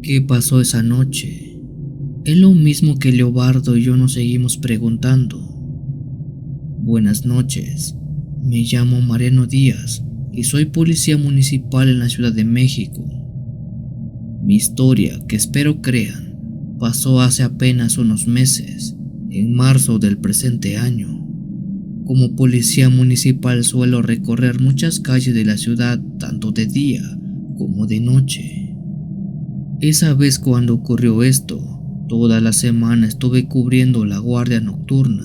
¿Qué pasó esa noche? Es lo mismo que Leobardo y yo nos seguimos preguntando. Buenas noches, me llamo Mariano Díaz y soy policía municipal en la Ciudad de México. Mi historia, que espero crean, pasó hace apenas unos meses, en marzo del presente año. Como policía municipal suelo recorrer muchas calles de la ciudad tanto de día como de noche. Esa vez cuando ocurrió esto, toda la semana estuve cubriendo la guardia nocturna.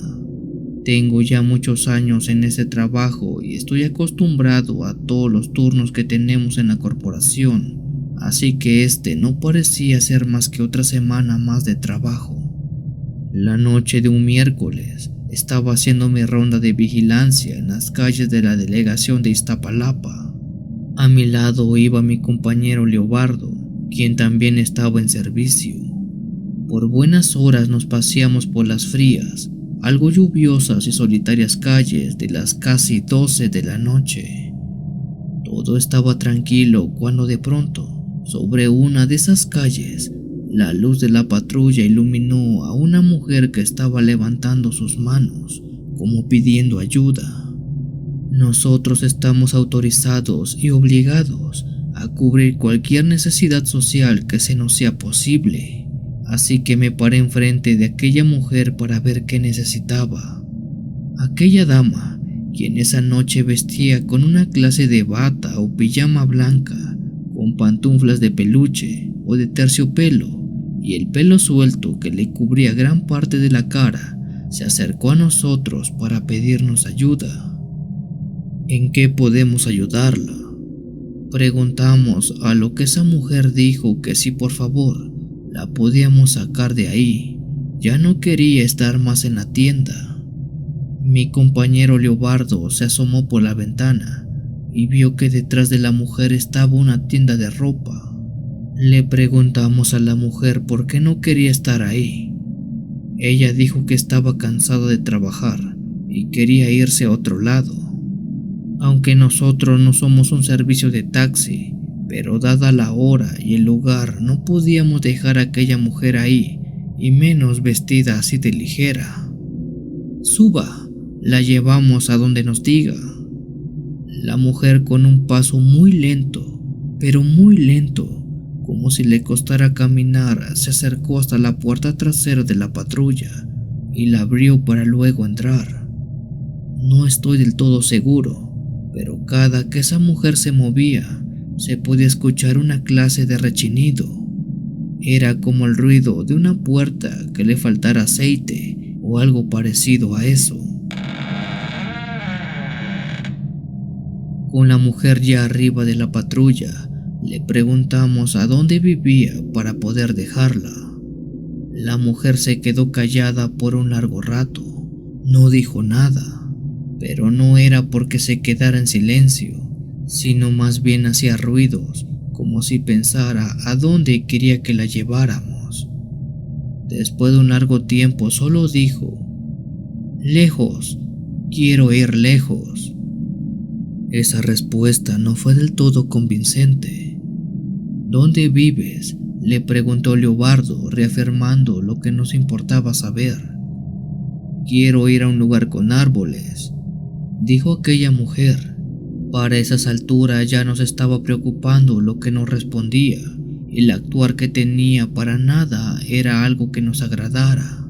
Tengo ya muchos años en ese trabajo y estoy acostumbrado a todos los turnos que tenemos en la corporación, así que este no parecía ser más que otra semana más de trabajo. La noche de un miércoles estaba haciendo mi ronda de vigilancia en las calles de la delegación de Iztapalapa. A mi lado iba mi compañero Leobardo, quien también estaba en servicio. Por buenas horas nos paseamos por las frías, algo lluviosas y solitarias calles de las casi 12 de la noche. Todo estaba tranquilo cuando de pronto, sobre una de esas calles, la luz de la patrulla iluminó a una mujer que estaba levantando sus manos, como pidiendo ayuda. Nosotros estamos autorizados y obligados a cubrir cualquier necesidad social que se nos sea posible, así que me paré enfrente de aquella mujer para ver qué necesitaba. Aquella dama, quien esa noche vestía con una clase de bata o pijama blanca, con pantuflas de peluche o de terciopelo y el pelo suelto que le cubría gran parte de la cara, se acercó a nosotros para pedirnos ayuda. ¿En qué podemos ayudarla?, preguntamos, a lo que esa mujer dijo que si por favor la podíamos sacar de ahí, ya no quería estar más en la tienda. Mi compañero Leobardo se asomó por la ventana y vio que detrás de la mujer estaba una tienda de ropa. Le preguntamos a la mujer por qué no quería estar ahí. Ella dijo que estaba cansada de trabajar y quería irse a otro lado. Aunque nosotros no somos un servicio de taxi, pero dada la hora y el lugar no podíamos dejar a aquella mujer ahí, y menos vestida así de ligera. Suba, la llevamos a donde nos diga. La mujer, con un paso muy lento, pero muy lento, como si le costara caminar, se acercó hasta la puerta trasera de la patrulla y la abrió para luego entrar. No estoy del todo seguro, pero cada que esa mujer se movía, se podía escuchar una clase de rechinido. Era como el ruido de una puerta que le faltara aceite o algo parecido a eso. Con la mujer ya arriba de la patrulla, le preguntamos a dónde vivía para poder dejarla. La mujer se quedó callada por un largo rato, no dijo nada. Pero no era porque se quedara en silencio, sino más bien hacía ruidos, como si pensara a dónde quería que la lleváramos. Después de un largo tiempo solo dijo: lejos, quiero ir lejos. Esa respuesta no fue del todo convincente. ¿Dónde vives?, le preguntó Leobardo, reafirmando lo que nos importaba saber. Quiero ir a un lugar con árboles, dijo aquella mujer. Para esas alturas ya nos estaba preocupando lo que nos respondía, y el actuar que tenía para nada era algo que nos agradara.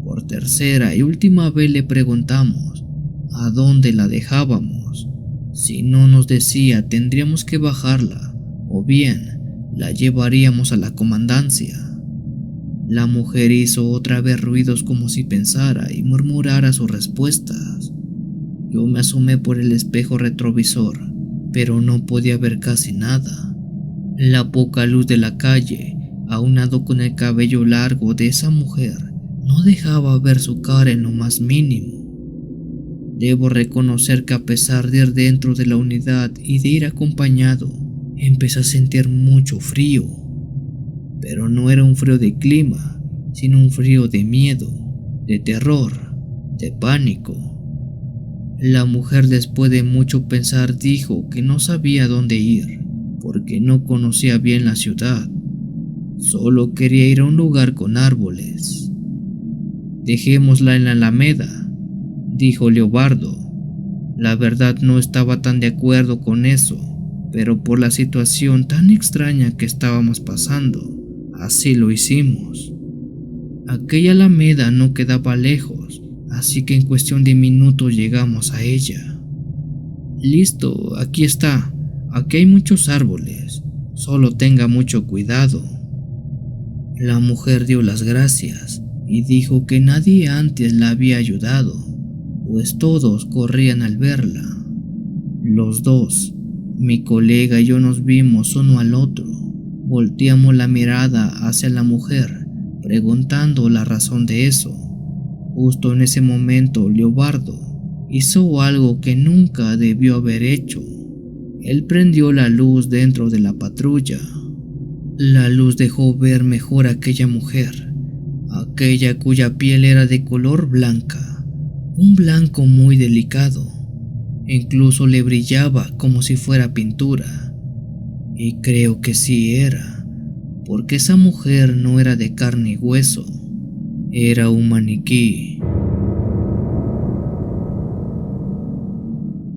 Por tercera y última vez le preguntamos a dónde la dejábamos. Si no nos decía, tendríamos que bajarla, o bien la llevaríamos a la comandancia. La mujer hizo otra vez ruidos como si pensara y murmurara sus respuestas. Yo me asomé por el espejo retrovisor, pero no podía ver casi nada. La poca luz de la calle, aunado con el cabello largo de esa mujer, no dejaba ver su cara en lo más mínimo. Debo reconocer que a pesar de ir dentro de la unidad y de ir acompañado, empecé a sentir mucho frío. Pero no era un frío de clima, sino un frío de miedo, de terror, de pánico. La mujer, después de mucho pensar, dijo que no sabía dónde ir, porque no conocía bien la ciudad. Solo quería ir a un lugar con árboles. Dejémosla en la alameda, dijo Leobardo. La verdad no estaba tan de acuerdo con eso, pero por la situación tan extraña que estábamos pasando, así lo hicimos. Aquella alameda no quedaba lejos, así que en cuestión de minutos llegamos a ella. Listo, aquí está. Aquí hay muchos árboles. Solo tenga mucho cuidado. La mujer dio las gracias y dijo que nadie antes la había ayudado, pues todos corrían al verla. Los dos, mi colega y yo, nos vimos uno al otro. Volteamos la mirada hacia la mujer, preguntando la razón de eso. Justo en ese momento, Leobardo hizo algo que nunca debió haber hecho. Él prendió la luz dentro de la patrulla. La luz dejó ver mejor a aquella mujer, aquella cuya piel era de color blanca, un blanco muy delicado. Incluso le brillaba como si fuera pintura. Y creo que sí era, porque esa mujer no era de carne y hueso, era un maniquí.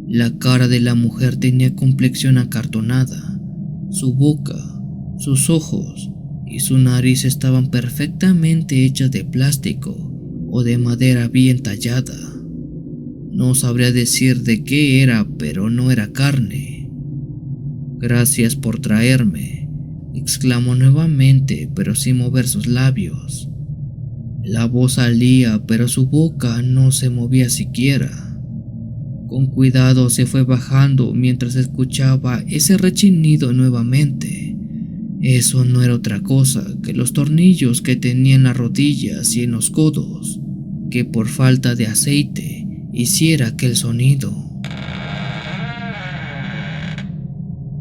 La cara de la mujer tenía complexión acartonada. Su boca, sus ojos y su nariz estaban perfectamente hechas de plástico o de madera bien tallada. No sabría decir de qué era, pero no era carne. Gracias por traerme, exclamó nuevamente, pero sin mover sus labios. La voz salía, pero su boca no se movía siquiera. Con cuidado se fue bajando mientras escuchaba ese rechinido nuevamente. Eso no era otra cosa que los tornillos que tenía en las rodillas y en los codos, que por falta de aceite hiciera aquel sonido.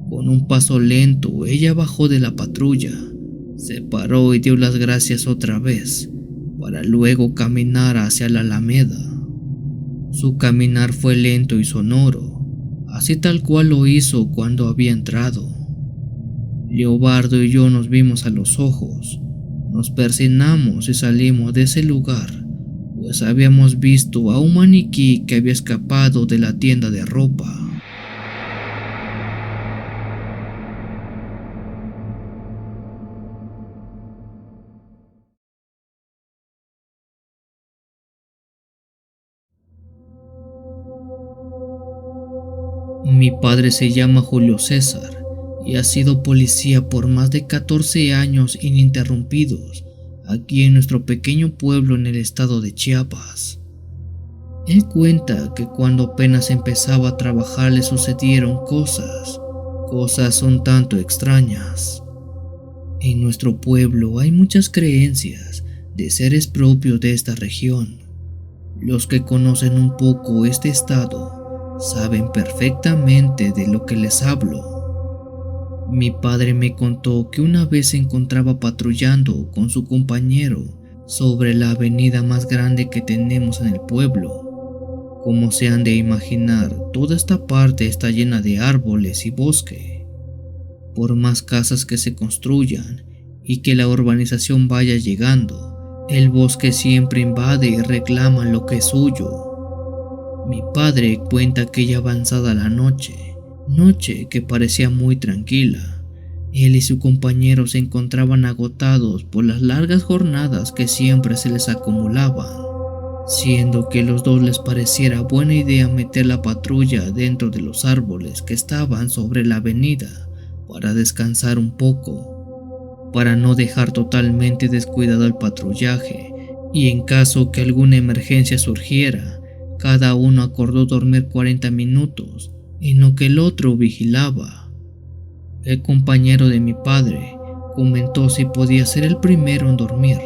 Con un paso lento, ella bajó de la patrulla, se paró y dio las gracias otra vez, para luego caminar hacia la alameda. Su caminar fue lento y sonoro, así tal cual lo hizo cuando había entrado. Leobardo y yo nos vimos a los ojos, nos persignamos y salimos de ese lugar, pues habíamos visto a un maniquí que había escapado de la tienda de ropa. Mi padre se llama Julio César y ha sido policía por más de 14 años ininterrumpidos aquí en nuestro pequeño pueblo en el estado de Chiapas. Él cuenta que cuando apenas empezaba a trabajar le sucedieron cosas un tanto extrañas. En nuestro pueblo hay muchas creencias de seres propios de esta región. Los que conocen un poco este estado saben perfectamente de lo que les hablo. Mi padre me contó que una vez se encontraba patrullando con su compañero sobre la avenida más grande que tenemos en el pueblo. Como se han de imaginar, toda esta parte está llena de árboles y bosque. Por más casas que se construyan y que la urbanización vaya llegando, el bosque siempre invade y reclama lo que es suyo. Mi padre cuenta que ya avanzada la noche que parecía muy tranquila, él y su compañero se encontraban agotados por las largas jornadas que siempre se les acumulaban, siendo que a los dos les pareciera buena idea meter la patrulla dentro de los árboles que estaban sobre la avenida para descansar un poco, para no dejar totalmente descuidado el patrullaje, y en caso que alguna emergencia surgiera, cada uno acordó dormir 40 minutos en lo que el otro vigilaba. El compañero de mi padre comentó si podía ser el primero en dormir,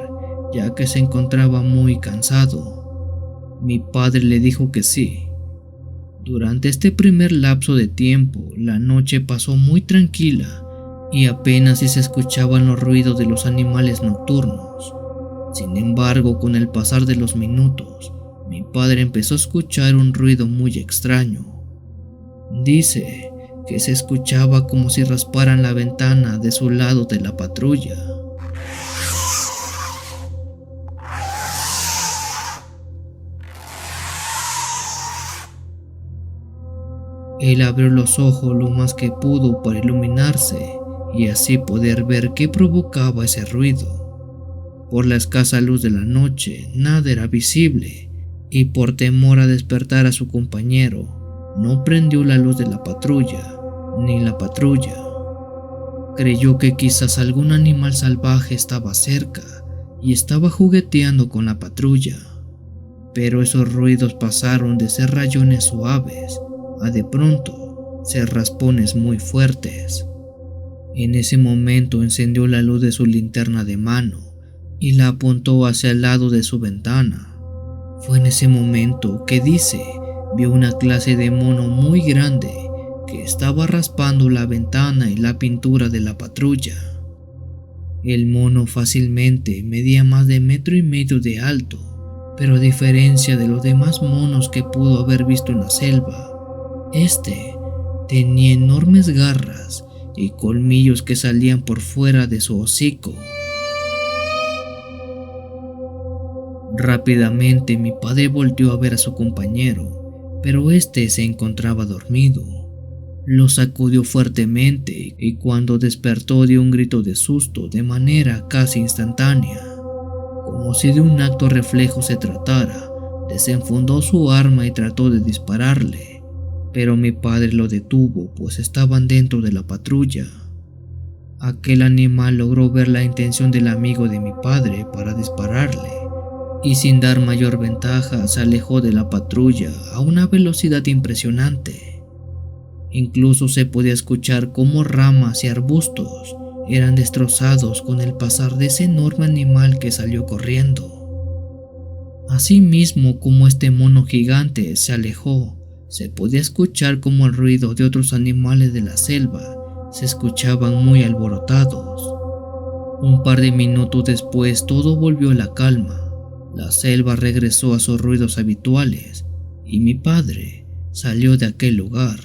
ya que se encontraba muy cansado. Mi padre le dijo que sí. Durante este primer lapso de tiempo, la noche pasó muy tranquila y apenas si se escuchaban los ruidos de los animales nocturnos. Sin embargo, con el pasar de los minutos, mi padre empezó a escuchar un ruido muy extraño. Dice que se escuchaba como si rasparan la ventana de su lado de la patrulla. Él abrió los ojos lo más que pudo para iluminarse y así poder ver qué provocaba ese ruido. Por la escasa luz de la noche, nada era visible, y por temor a despertar a su compañero, no prendió la luz de la patrulla, ni la patrulla. Creyó que quizás algún animal salvaje estaba cerca y estaba jugueteando con la patrulla, pero esos ruidos pasaron de ser rayones suaves a de pronto ser raspones muy fuertes. En ese momento encendió la luz de su linterna de mano y la apuntó hacia el lado de su ventana. Fue en ese momento que vio una clase de mono muy grande que estaba raspando la ventana y la pintura de la patrulla. El mono fácilmente medía más de 1,5 metros de alto, pero a diferencia de los demás monos que pudo haber visto en la selva, este tenía enormes garras y colmillos que salían por fuera de su hocico. Rápidamente mi padre volteó a ver a su compañero, pero este se encontraba dormido. Lo sacudió fuertemente y cuando despertó dio un grito de susto de manera casi instantánea. Como si de un acto reflejo se tratara, desenfundó su arma y trató de dispararle, pero mi padre lo detuvo pues estaban dentro de la patrulla. Aquel animal logró ver la intención del amigo de mi padre para dispararle y sin dar mayor ventaja se alejó de la patrulla a una velocidad impresionante. Incluso se podía escuchar cómo ramas y arbustos eran destrozados con el pasar de ese enorme animal que salió corriendo. Asimismo, como este mono gigante se alejó, se podía escuchar como el ruido de otros animales de la selva se escuchaban muy alborotados. Un par de minutos después todo volvió a la calma. La selva regresó a sus ruidos habituales y mi padre salió de aquel lugar.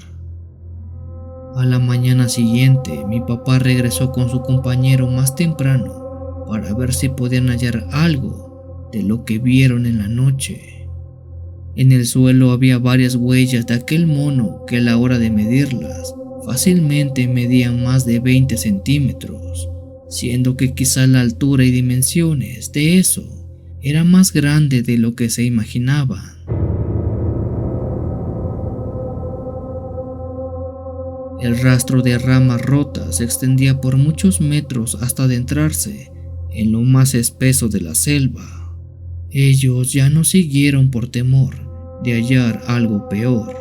A la mañana siguiente, mi papá regresó con su compañero más temprano para ver si podían hallar algo de lo que vieron en la noche. En el suelo había varias huellas de aquel mono que a la hora de medirlas fácilmente medían más de 20 centímetros, siendo que quizá la altura y dimensiones de eso era más grande de lo que se imaginaban. El rastro de ramas rotas se extendía por muchos metros hasta adentrarse en lo más espeso de la selva. Ellos ya no siguieron por temor de hallar algo peor.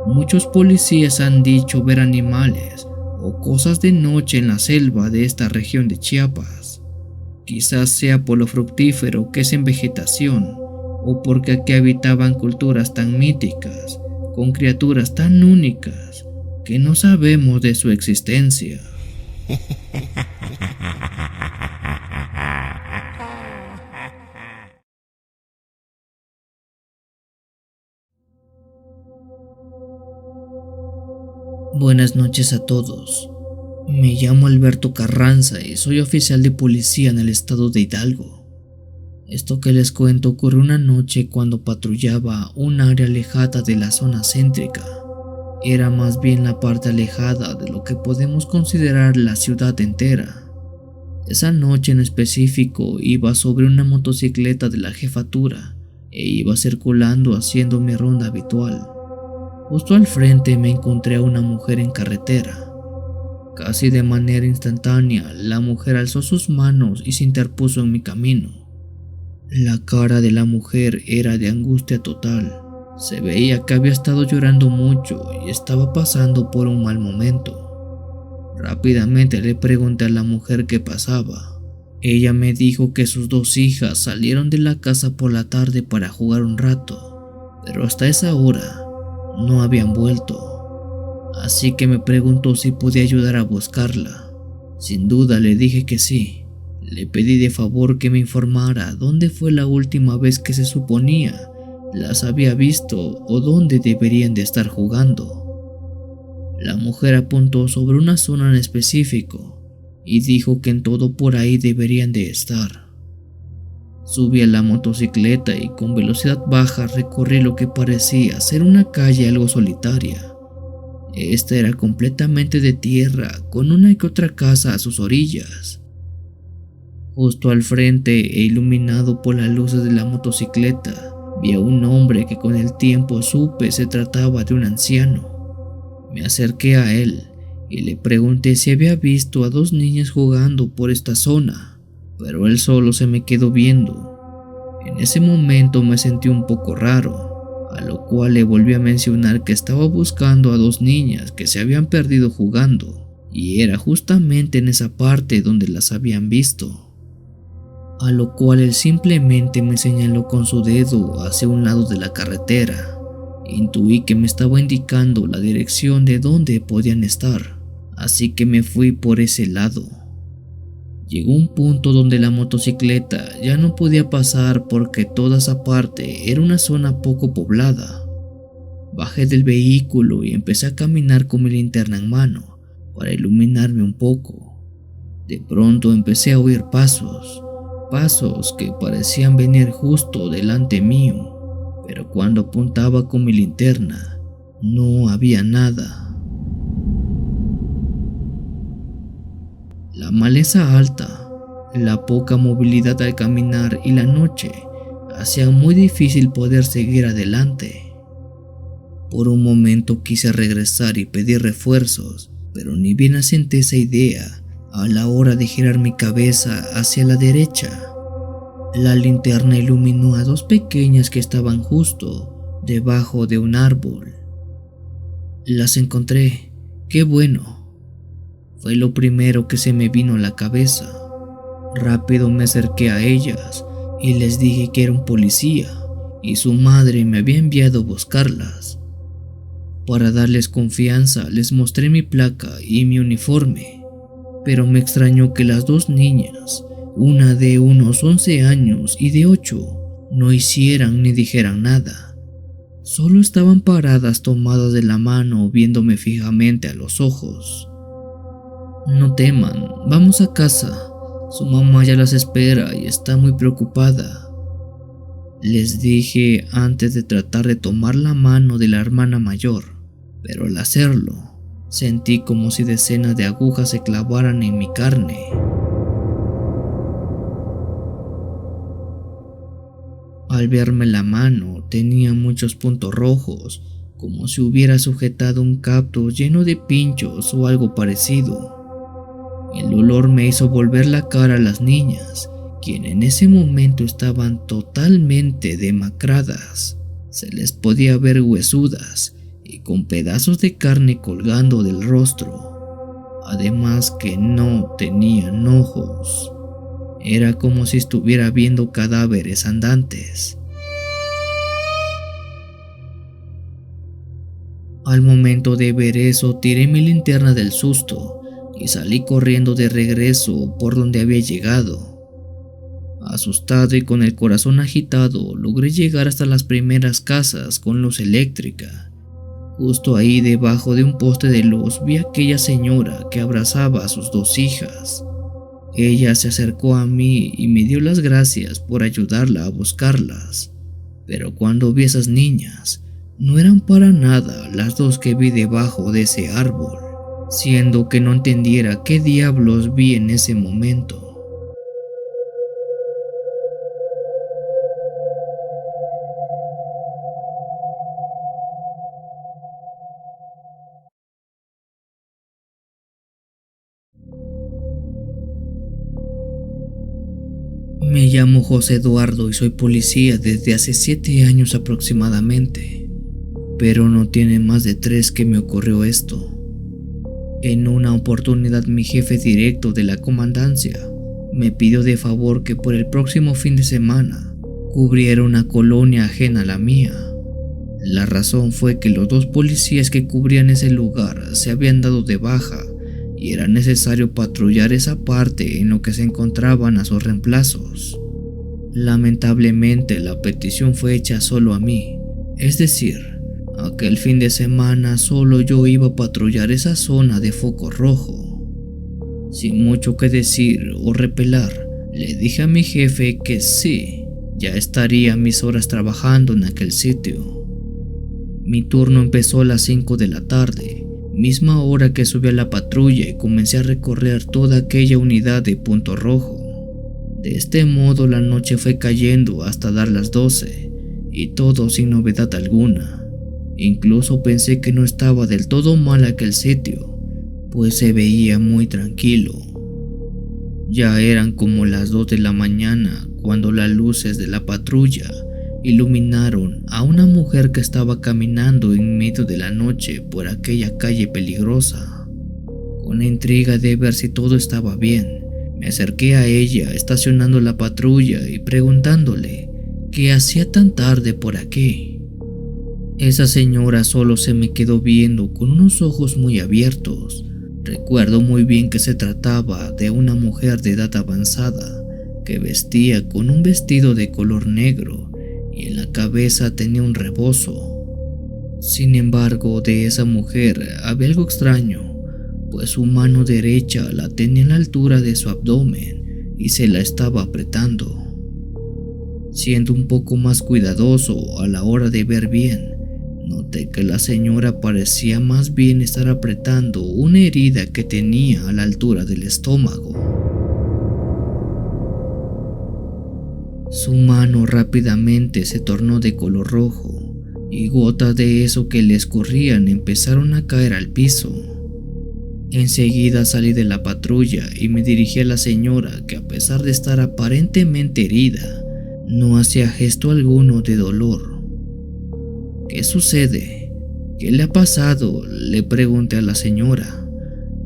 Muchos policías han dicho ver animales o cosas de noche en la selva de esta región de Chiapas. Quizás sea por lo fructífero que es en vegetación o porque aquí habitaban culturas tan míticas con criaturas tan únicas que no sabemos de su existencia. Buenas noches a todos. Me llamo Alberto Carranza y soy oficial de policía en el estado de Hidalgo. Esto que les cuento ocurrió una noche cuando patrullaba un área alejada de la zona céntrica. Era más bien la parte alejada de lo que podemos considerar la ciudad entera. Esa noche en específico iba sobre una motocicleta de la jefatura e iba circulando haciendo mi ronda habitual. Justo al frente me encontré a una mujer en carretera. Casi de manera instantánea, la mujer alzó sus manos y se interpuso en mi camino. La cara de la mujer era de angustia total. Se veía que había estado llorando mucho y estaba pasando por un mal momento. Rápidamente le pregunté a la mujer qué pasaba. Ella me dijo que sus 2 hijas salieron de la casa por la tarde para jugar un rato, pero hasta esa hora no habían vuelto. Así que me preguntó si podía ayudar a buscarla. Sin duda le dije que sí. Le pedí de favor que me informara dónde fue la última vez que se suponía las había visto o dónde deberían de estar jugando. La mujer apuntó sobre una zona en específico y dijo que en todo por ahí deberían de estar. Subí a la motocicleta y con velocidad baja recorrí lo que parecía ser una calle algo solitaria. Esta era completamente de tierra, con una que otra casa a sus orillas. Justo al frente e iluminado por las luces de la motocicleta, vi a un hombre que con el tiempo supe se trataba de un anciano. Me acerqué a él y le pregunté si había visto a dos niñas jugando por esta zona, pero él solo se me quedó viendo. En ese momento me sentí un poco raro, a lo cual le volví a mencionar que estaba buscando a dos niñas que se habían perdido jugando, y era justamente en esa parte donde las habían visto. A lo cual él simplemente me señaló con su dedo hacia un lado de la carretera. Intuí que me estaba indicando la dirección de dónde podían estar, así que me fui por ese lado. Llegó un punto donde la motocicleta ya no podía pasar porque toda esa parte era una zona poco poblada. Bajé del vehículo y empecé a caminar con mi linterna en mano para iluminarme un poco. De pronto empecé a oír pasos que parecían venir justo delante mío, pero cuando apuntaba con mi linterna no había nada. La maleza alta, la poca movilidad al caminar y la noche hacían muy difícil poder seguir adelante. Por un momento quise regresar y pedir refuerzos, pero ni bien asenté esa idea a la hora de girar mi cabeza hacia la derecha. La linterna iluminó a dos pequeñas que estaban justo debajo de un árbol. Las encontré, qué bueno. Fue lo primero que se me vino a la cabeza. Rápido me acerqué a ellas y les dije que era un policía y su madre me había enviado a buscarlas. Para darles confianza les mostré mi placa y mi uniforme, pero me extrañó que las dos niñas, una de unos 11 años y de 8, no hicieran ni dijeran nada. Solo estaban paradas tomadas de la mano viéndome fijamente a los ojos. No teman, vamos a casa. Su mamá ya las espera y está muy preocupada, les dije antes de tratar de tomar la mano de la hermana mayor, pero al hacerlo, sentí como si decenas de agujas se clavaran en mi carne. Al verme la mano, tenía muchos puntos rojos, como si hubiera sujetado un cactus lleno de pinchos o algo parecido. El olor me hizo volver la cara a las niñas, quienes en ese momento estaban totalmente demacradas. Se les podía ver huesudas y con pedazos de carne colgando del rostro. Además que no tenían ojos. Era como si estuviera viendo cadáveres andantes. Al momento de ver eso, tiré mi linterna del susto y salí corriendo de regreso por donde había llegado. Asustado y con el corazón agitado, logré llegar hasta las primeras casas con luz eléctrica. Justo ahí debajo de un poste de luz vi a aquella señora que abrazaba a sus dos hijas. Ella se acercó a mí y me dio las gracias por ayudarla a buscarlas. Pero cuando vi a esas niñas, no eran para nada las dos que vi debajo de ese árbol, siendo que no entendiera qué diablos vi en ese momento. Me llamo José Eduardo y soy policía desde hace 7 años aproximadamente, pero no tiene más de 3 que me ocurrió esto. En una oportunidad mi jefe directo de la comandancia me pidió de favor que por el próximo fin de semana cubriera una colonia ajena a la mía. La razón fue que los 2 policías que cubrían ese lugar se habían dado de baja y era necesario patrullar esa parte en lo que se encontraban a sus reemplazos. Lamentablemente la petición fue hecha solo a mí, es decir, aquel fin de semana solo yo iba a patrullar esa zona de foco rojo. Sin mucho que decir o repelar, Le dije a mi jefe que sí, ya estaría mis horas trabajando en aquel sitio. Mi turno empezó a las 5 de la tarde, misma hora que subí a la patrulla y comencé a recorrer toda aquella unidad de punto rojo. De este modo la noche fue cayendo hasta dar las 12 y todo sin novedad alguna. Incluso pensé que no estaba del todo mal aquel sitio, pues se veía muy tranquilo. Ya eran como las 2 de la mañana cuando las luces de la patrulla iluminaron a una mujer que estaba caminando en medio de la noche por aquella calle peligrosa. Con la intriga de ver si todo estaba bien, me acerqué a ella estacionando la patrulla y preguntándole qué hacía tan tarde por aquí. Esa señora solo se me quedó viendo con unos ojos muy abiertos. Recuerdo muy bien que se trataba de una mujer de edad avanzada que vestía con un vestido de color negro y en la cabeza tenía un rebozo. Sin embargo, de esa mujer había algo extraño, pues su mano derecha la tenía en la altura de su abdomen y se la estaba apretando. Siendo un poco más cuidadoso a la hora de ver bien, noté que la señora parecía más bien estar apretando una herida que tenía a la altura del estómago. Su mano rápidamente se tornó de color rojo y gotas de eso que le escurrían empezaron a caer al piso. Enseguida salí de la patrulla y me dirigí a la señora que, a pesar de estar aparentemente herida, no hacía gesto alguno de dolor. ¿Qué sucede? ¿Qué le ha pasado?, le pregunté a la señora,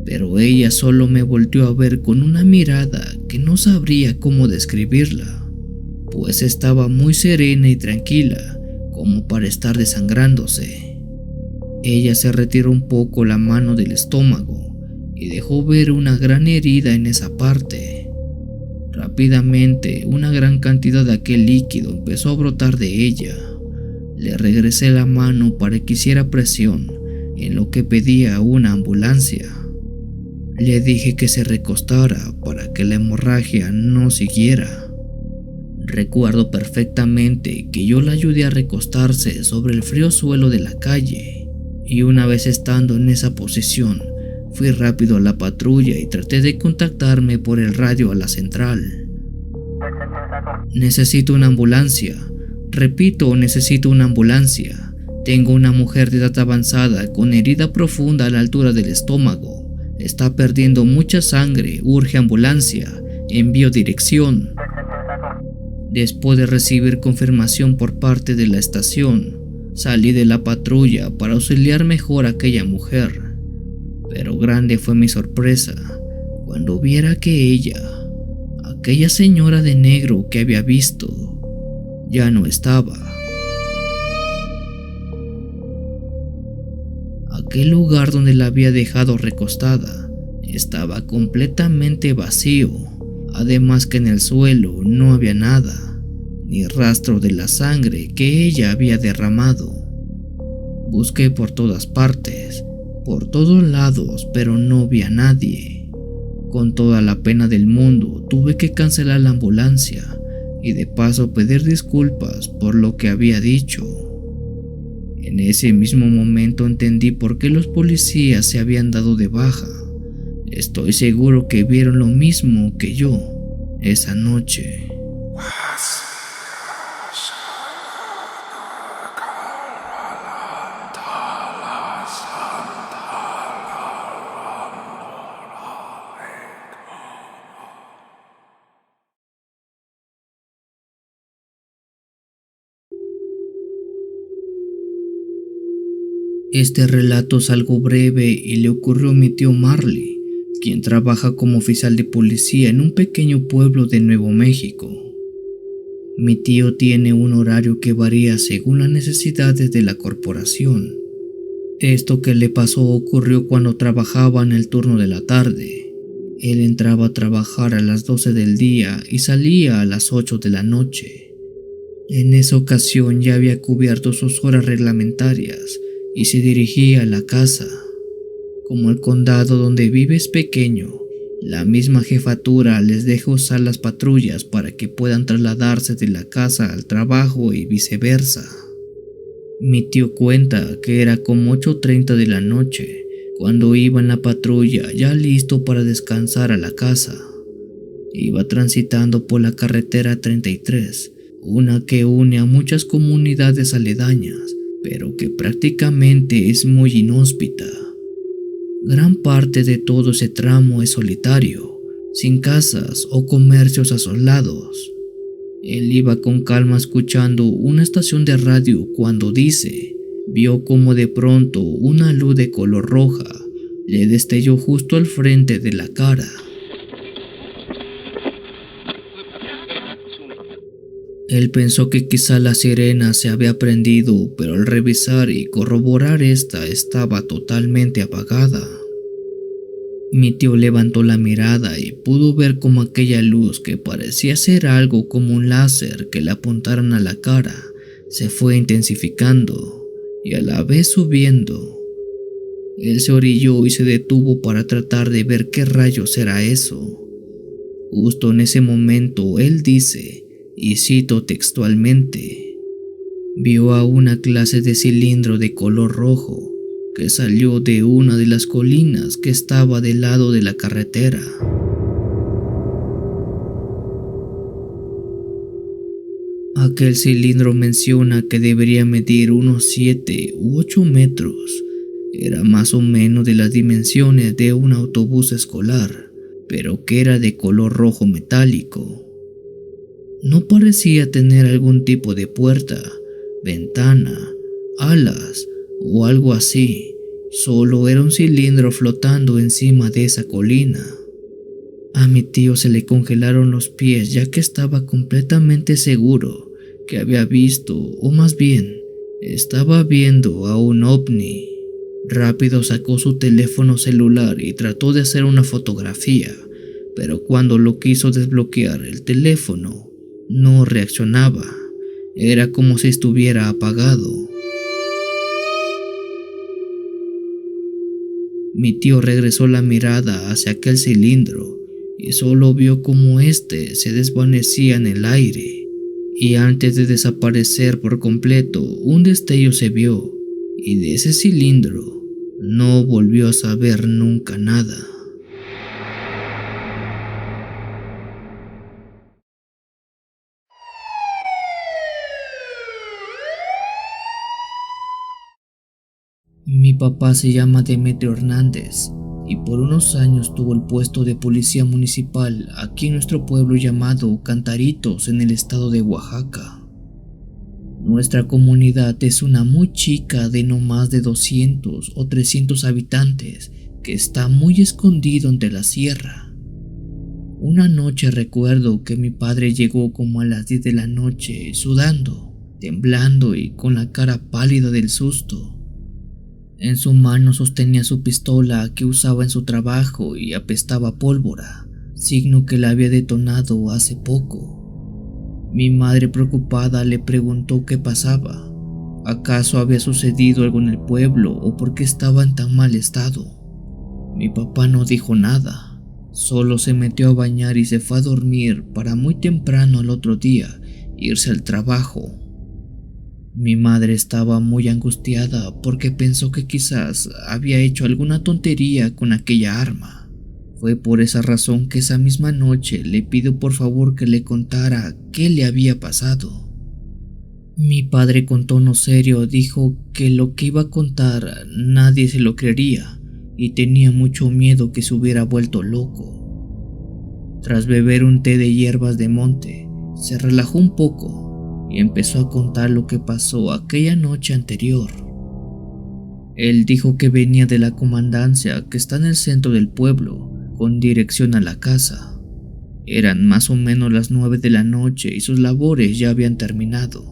pero ella solo me volteó a ver con una mirada que no sabría cómo describirla, pues estaba muy serena y tranquila como para estar desangrándose. Ella se retiró un poco la mano del estómago y dejó ver una gran herida en esa parte. Rápidamente, una gran cantidad de aquel líquido empezó a brotar de ella. Le regresé la mano para que hiciera presión, en lo que pedía una ambulancia. Le dije que se recostara para que la hemorragia no siguiera. Recuerdo perfectamente que yo la ayudé a recostarse sobre el frío suelo de la calle, y una vez estando en esa posición, fui rápido a la patrulla y traté de contactarme por el radio a la central. Necesito una ambulancia. Repito, necesito una ambulancia. Tengo una mujer de edad avanzada con herida profunda a la altura del estómago. Está perdiendo mucha sangre. Urge ambulancia. Envío dirección. Después de recibir confirmación por parte de la estación, salí de la patrulla para auxiliar mejor a aquella mujer. Pero grande fue mi sorpresa cuando viera que ella, aquella señora de negro que había visto, ya no estaba. Aquel lugar donde la había dejado recostada estaba completamente vacío, además que en el suelo no había nada, ni rastro de la sangre que ella había derramado. Busqué por todas partes, por todos lados, pero no vi a nadie. Con toda la pena del mundo tuve que cancelar la ambulancia y de paso pedir disculpas por lo que había dicho. En ese mismo momento entendí por qué los policías se habían dado de baja. Estoy seguro que vieron lo mismo que yo esa noche. Este relato es algo breve y le ocurrió a mi tío Marley, quien trabaja como oficial de policía en un pequeño pueblo de Nuevo México. Mi tío tiene un horario que varía según las necesidades de la corporación. Esto que le pasó ocurrió cuando trabajaba en el turno de la tarde. Él entraba a trabajar a las 12 del día y salía a las 8 de la noche. En esa ocasión ya había cubierto sus horas reglamentarias y se dirigía a la casa. Como el condado donde vive es pequeño, La misma jefatura les deja usar las patrullas para que puedan trasladarse de la casa al trabajo y viceversa. Mi tío cuenta que era como 8:30 de la noche cuando iba en la patrulla ya listo para descansar a la casa. Iba transitando por la carretera 33, una que une a muchas comunidades aledañas, pero que prácticamente es muy inhóspita. Gran parte de todo ese tramo es solitario, sin casas o comercios a sus lados. Él iba con calma escuchando una estación de radio cuando dice, vio como de pronto una luz de color roja le destelló justo al frente de la cara. Él pensó que quizá la sirena se había prendido, pero al revisar y corroborar esta estaba totalmente apagada. Mi tío levantó la mirada y pudo ver como aquella luz, que parecía ser algo como un láser que le apuntaron a la cara, se fue intensificando y a la vez subiendo. Él se orilló y se detuvo para tratar de ver qué rayos era eso. Justo en ese momento él dice, y cito textualmente, vio a una clase de cilindro de color rojo que salió de una de las colinas que estaba del lado de la carretera. Aquel cilindro menciona que debería medir unos 7 u 8 metros. Era más o menos de las dimensiones de un autobús escolar, pero que era de color rojo metálico. No parecía tener algún tipo de puerta, ventana, alas o algo así, solo era un cilindro flotando encima de esa colina. A mi tío se le congelaron los pies, ya que estaba completamente seguro que había visto, o más bien, estaba viendo a un ovni. Rápido sacó su teléfono celular y trató de hacer una fotografía, pero cuando lo quiso desbloquear el teléfono, no reaccionaba. Era como si estuviera apagado. Mi tío regresó la mirada hacia aquel cilindro y solo vio cómo éste se desvanecía en el aire. Y antes de desaparecer por completo, un destello se vio, y de ese cilindro no volvió a saber nunca nada. Mi papá se llama Demetrio Hernández y por unos años tuvo el puesto de policía municipal aquí en nuestro pueblo llamado Cantaritos, en el estado de Oaxaca. Nuestra comunidad es una muy chica de no más de 200 o 300 habitantes que está muy escondido entre la sierra. Una noche recuerdo que mi padre llegó como a las 10 de la noche, sudando, temblando y con la cara pálida del susto. En su mano sostenía su pistola que usaba en su trabajo y apestaba a pólvora, signo que la había detonado hace poco. Mi madre, preocupada, le preguntó qué pasaba. ¿Acaso había sucedido algo en el pueblo o por qué estaba en tan mal estado? Mi papá no dijo nada, solo se metió a bañar y se fue a dormir para muy temprano al otro día irse al trabajo. Mi madre estaba muy angustiada porque pensó que quizás había hecho alguna tontería con aquella arma. Fue por esa razón que esa misma noche le pidió por favor que le contara qué le había pasado. Mi padre, con tono serio, dijo que lo que iba a contar nadie se lo creería y tenía mucho miedo que se hubiera vuelto loco. Tras beber un té de hierbas de monte, se relajó un poco y empezó a contar lo que pasó aquella noche anterior. Él dijo que venía de la comandancia que está en el centro del pueblo, con dirección a la casa. Eran más o menos las 9 de la noche y sus labores ya habían terminado.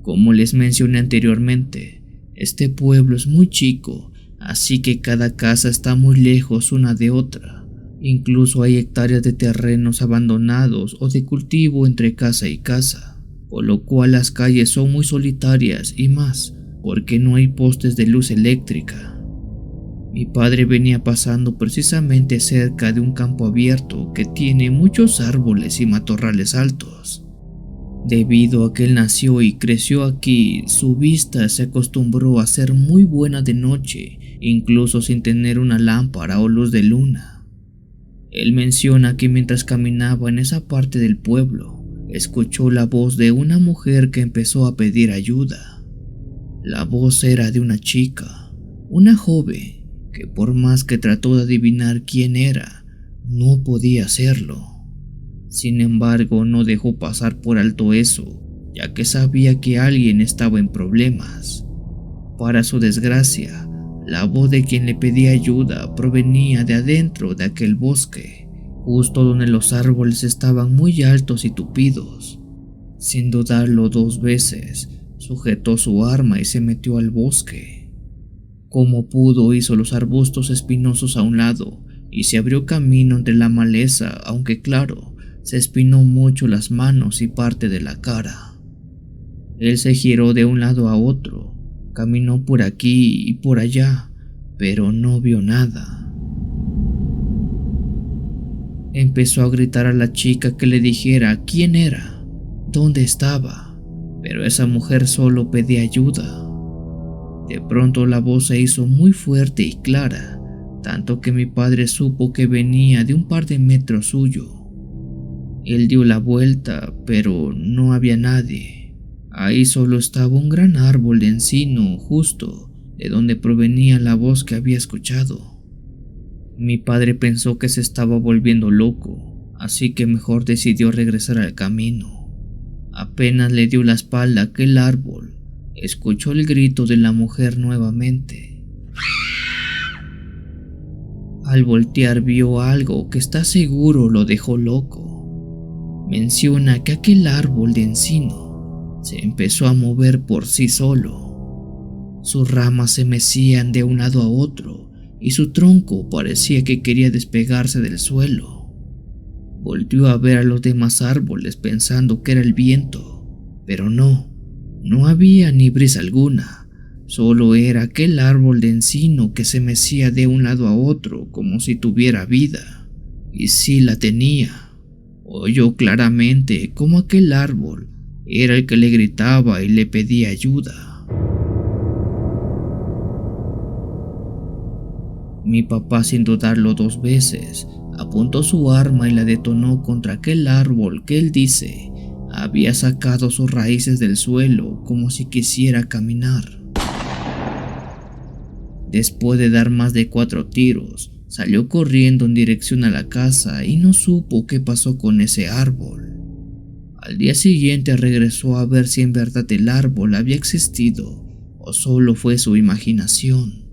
Como les mencioné anteriormente, este pueblo es muy chico, así que cada casa está muy lejos una de otra. Incluso hay hectáreas de terrenos abandonados o de cultivo entre casa y casa, por lo cual las calles son muy solitarias y más porque no hay postes de luz eléctrica. Mi padre venía pasando precisamente cerca de un campo abierto que tiene muchos árboles y matorrales altos. Debido a que él nació y creció aquí, su vista se acostumbró a ser muy buena de noche, incluso sin tener una lámpara o luz de luna. Él menciona que mientras caminaba en esa parte del pueblo, escuchó la voz de una mujer que empezó a pedir ayuda. La voz era de una chica, una joven, que por más que trató de adivinar quién era, no podía hacerlo. Sin embargo, no dejó pasar por alto eso, ya que sabía que alguien estaba en problemas. Para su desgracia, la voz de quien le pedía ayuda provenía de adentro de aquel bosque, justo donde los árboles estaban muy altos y tupidos. Sin dudarlo 2 veces, sujetó su arma y se metió al bosque. Como pudo, hizo los arbustos espinosos a un lado y se abrió camino entre la maleza, aunque claro, se espinó mucho las manos y parte de la cara. Él se giró de un lado a otro, caminó por aquí y por allá, pero no vio nada. Empezó a gritar a la chica que le dijera quién era, dónde estaba, pero esa mujer solo pedía ayuda. De pronto la voz se hizo muy fuerte y clara, tanto que mi padre supo que venía de un par de metros suyo. Él dio la vuelta, pero no había nadie. Ahí solo estaba un gran árbol de encino, justo de donde provenía la voz que había escuchado. Mi padre pensó que se estaba volviendo loco, así que mejor decidió regresar al camino. Apenas le dio la espalda a aquel árbol, escuchó el grito de la mujer nuevamente. Al voltear vio algo que está seguro lo dejó loco. Menciona que aquel árbol de encino se empezó a mover por sí solo. Sus ramas se mecían de un lado a otro y su tronco parecía que quería despegarse del suelo. Volteó a ver a los demás árboles pensando que era el viento, pero no había ni brisa alguna, solo era aquel árbol de encino que se mecía de un lado a otro como si tuviera vida, y sí la tenía. Oyó claramente cómo aquel árbol era el que le gritaba y le pedía ayuda. Mi papá, sin dudarlo 2 veces, apuntó su arma y la detonó contra aquel árbol que él dice había sacado sus raíces del suelo como si quisiera caminar. Después de dar más de 4 tiros, salió corriendo en dirección a la casa y no supo qué pasó con ese árbol. Al día siguiente regresó a ver si en verdad el árbol había existido o solo fue su imaginación.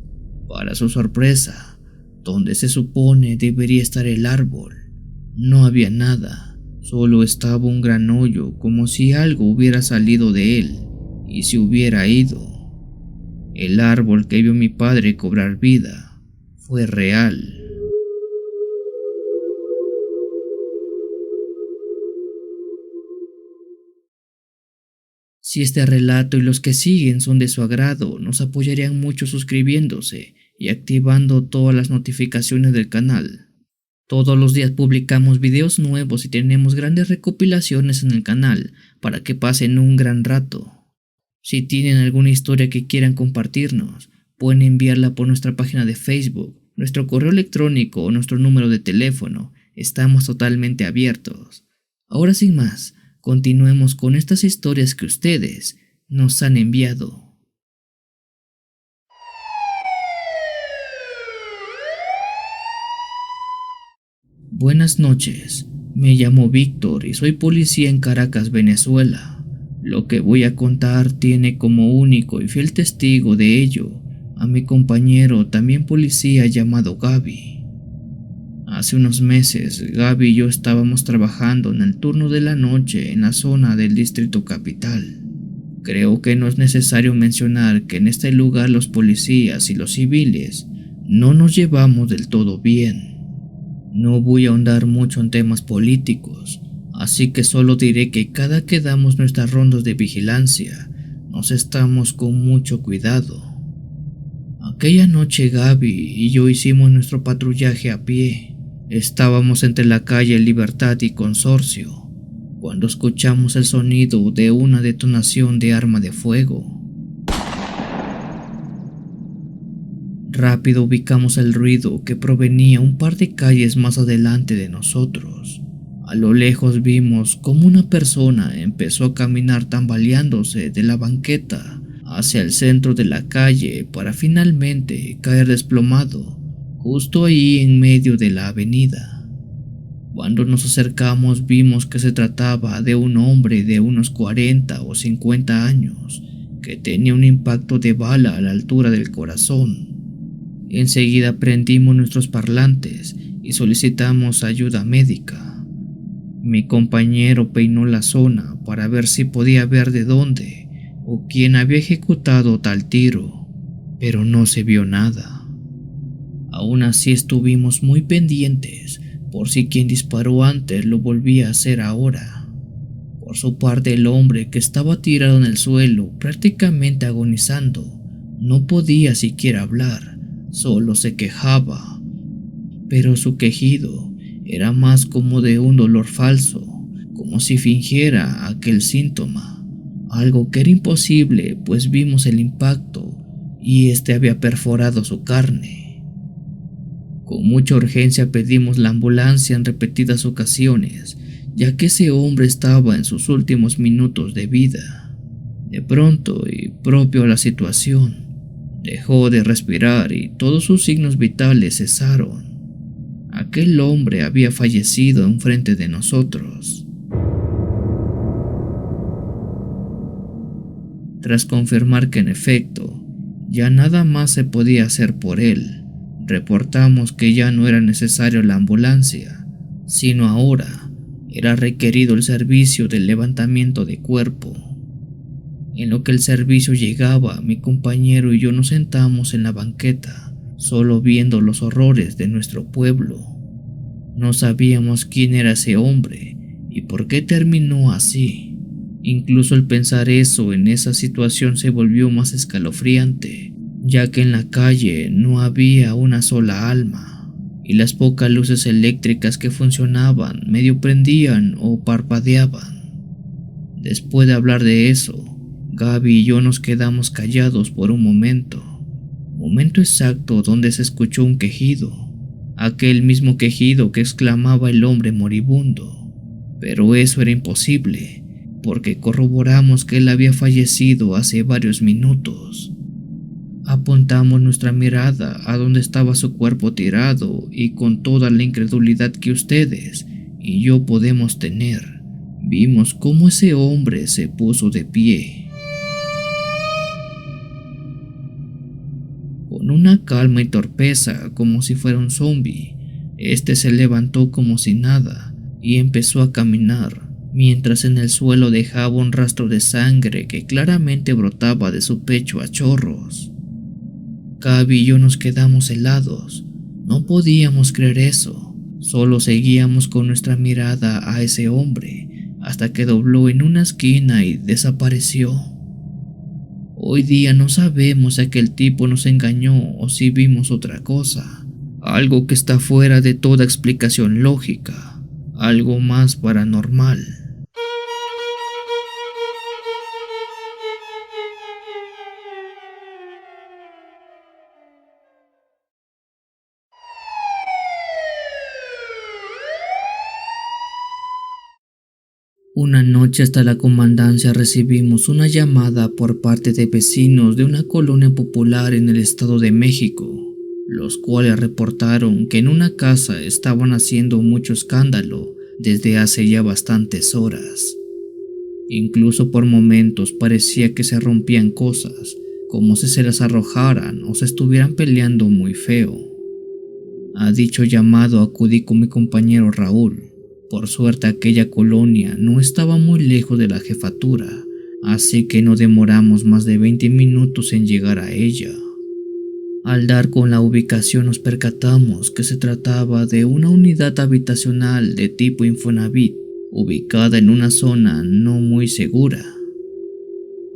Para su sorpresa, donde se supone debería estar el árbol, no había nada. Solo estaba un gran hoyo, como si algo hubiera salido de él y se hubiera ido. El árbol que vio mi padre cobrar vida fue real. Si este relato y los que siguen son de su agrado, nos apoyarían mucho suscribiéndose y activando todas las notificaciones del canal. Todos los días publicamos videos nuevos y tenemos grandes recopilaciones en el canal para que pasen un gran rato. Si tienen alguna historia que quieran compartirnos, pueden enviarla por nuestra página de Facebook, nuestro correo electrónico o nuestro número de teléfono. Estamos totalmente abiertos. Ahora sin más, continuemos con estas historias que ustedes nos han enviado. Buenas noches, me llamo Víctor y soy policía en Caracas, Venezuela. Lo que voy a contar tiene como único y fiel testigo de ello a mi compañero, también policía, llamado Gaby. Hace unos meses, Gaby y yo estábamos trabajando en el turno de la noche en la zona del Distrito Capital. Creo que no es necesario mencionar que en este lugar los policías y los civiles no nos llevamos del todo bien. No voy a ahondar mucho en temas políticos, así que solo diré que cada que damos nuestras rondas de vigilancia, nos estamos con mucho cuidado. Aquella noche Gaby y yo hicimos nuestro patrullaje a pie. Estábamos entre la calle Libertad y Consorcio cuando escuchamos el sonido de una detonación de arma de fuego. Rápido ubicamos el ruido que provenía un par de calles más adelante de nosotros. A lo lejos vimos cómo una persona empezó a caminar tambaleándose de la banqueta hacia el centro de la calle para finalmente caer desplomado justo ahí en medio de la avenida. Cuando nos acercamos vimos que se trataba de un hombre de unos 40 o 50 años que tenía un impacto de bala a la altura del corazón. Enseguida prendimos nuestros parlantes y solicitamos ayuda médica. Mi compañero peinó la zona para ver si podía ver de dónde o quién había ejecutado tal tiro, pero no se vio nada. Aún así estuvimos muy pendientes por si quien disparó antes lo volvía a hacer ahora. Por su parte, el hombre, que estaba tirado en el suelo prácticamente agonizando, no podía siquiera hablar, solo se quejaba, pero su quejido era más como de un dolor falso, como si fingiera aquel síntoma, algo que era imposible pues vimos el impacto y este había perforado su carne. Con mucha urgencia pedimos la ambulancia en repetidas ocasiones, ya que ese hombre estaba en sus últimos minutos de vida. De pronto, y propio a la situación, dejó de respirar y todos sus signos vitales cesaron. Aquel hombre había fallecido enfrente de nosotros. Tras confirmar que en efecto ya nada más se podía hacer por él, reportamos que ya no era necesario la ambulancia, sino ahora era requerido el servicio del levantamiento de cuerpo. En lo que el servicio llegaba, mi compañero y yo nos sentamos en la banqueta, solo viendo los horrores de nuestro pueblo. No sabíamos quién era ese hombre y por qué terminó así. Incluso el pensar eso en esa situación se volvió más escalofriante, ya que en la calle no había una sola alma y las pocas luces eléctricas que funcionaban medio prendían o parpadeaban. Después de hablar de eso, Gaby y yo nos quedamos callados por un momento exacto donde se escuchó un quejido, aquel mismo quejido que exclamaba el hombre moribundo, pero eso era imposible, porque corroboramos que él había fallecido hace varios minutos. Apuntamos nuestra mirada a donde estaba su cuerpo tirado y con toda la incredulidad que ustedes y yo podemos tener, vimos cómo ese hombre se puso de pie. Con una calma y torpeza como si fuera un zombie, este se levantó como si nada y empezó a caminar, mientras en el suelo dejaba un rastro de sangre que claramente brotaba de su pecho a chorros. Gaby y yo nos quedamos helados, no podíamos creer eso, solo seguíamos con nuestra mirada a ese hombre hasta que dobló en una esquina y desapareció. Hoy día no sabemos si aquel tipo nos engañó o si vimos otra cosa, algo que está fuera de toda explicación lógica, algo más paranormal. Una noche hasta la comandancia recibimos una llamada por parte de vecinos de una colonia popular en el Estado de México, los cuales reportaron que en una casa estaban haciendo mucho escándalo desde hace ya bastantes horas. Incluso por momentos parecía que se rompían cosas, como si se las arrojaran o se estuvieran peleando muy feo. A dicho llamado acudí con mi compañero Raúl. Por suerte aquella colonia no estaba muy lejos de la jefatura, así que no demoramos más de 20 minutos en llegar a ella. Al dar con la ubicación nos percatamos que se trataba de una unidad habitacional de tipo Infonavit, ubicada en una zona no muy segura.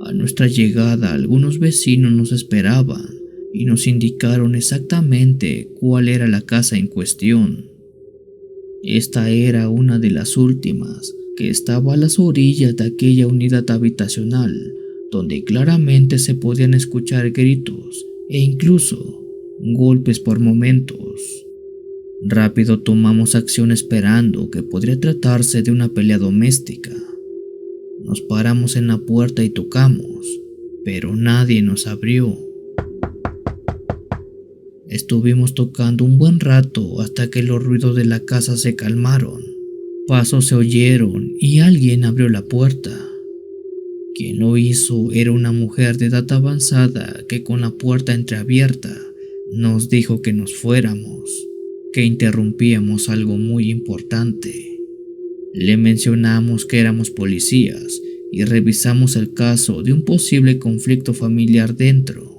A nuestra llegada algunos vecinos nos esperaban y nos indicaron exactamente cuál era la casa en cuestión. Esta era una de las últimas que estaba a las orillas de aquella unidad habitacional, donde claramente se podían escuchar gritos e incluso golpes por momentos. Rápido tomamos acción esperando que podría tratarse de una pelea doméstica. Nos paramos en la puerta y tocamos, pero nadie nos abrió. Estuvimos tocando un buen rato hasta que los ruidos de la casa se calmaron. Pasos se oyeron y alguien abrió la puerta. Quien lo hizo era una mujer de edad avanzada que, con la puerta entreabierta, nos dijo que nos fuéramos, que interrumpíamos algo muy importante. Le mencionamos que éramos policías y revisamos el caso de un posible conflicto familiar dentro.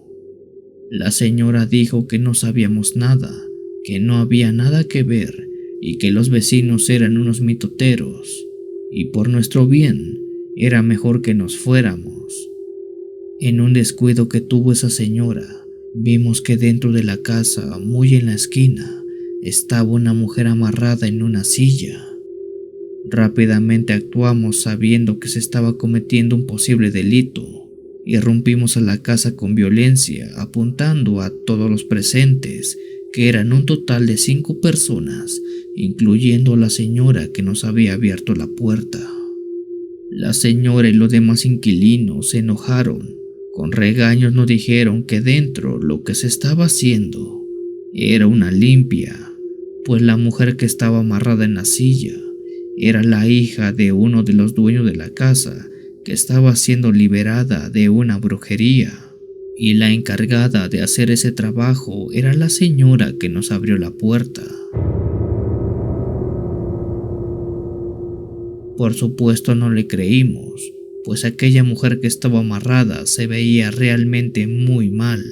La señora dijo que no sabíamos nada, que no había nada que ver y que los vecinos eran unos mitoteros, y por nuestro bien era mejor que nos fuéramos. En un descuido que tuvo esa señora, vimos que dentro de la casa, muy en la esquina, estaba una mujer amarrada en una silla. Rápidamente actuamos sabiendo que se estaba cometiendo un posible delito. Irrumpimos a la casa con violencia, apuntando a todos los presentes, que eran un total de 5 personas, incluyendo a la señora que nos había abierto la puerta. La señora y los demás inquilinos se enojaron. Con regaños nos dijeron que dentro lo que se estaba haciendo era una limpia, pues la mujer que estaba amarrada en la silla era la hija de uno de los dueños de la casa, que estaba siendo liberada de una brujería, y la encargada de hacer ese trabajo era la señora que nos abrió la puerta. Por supuesto no le creímos, pues aquella mujer que estaba amarrada se veía realmente muy mal.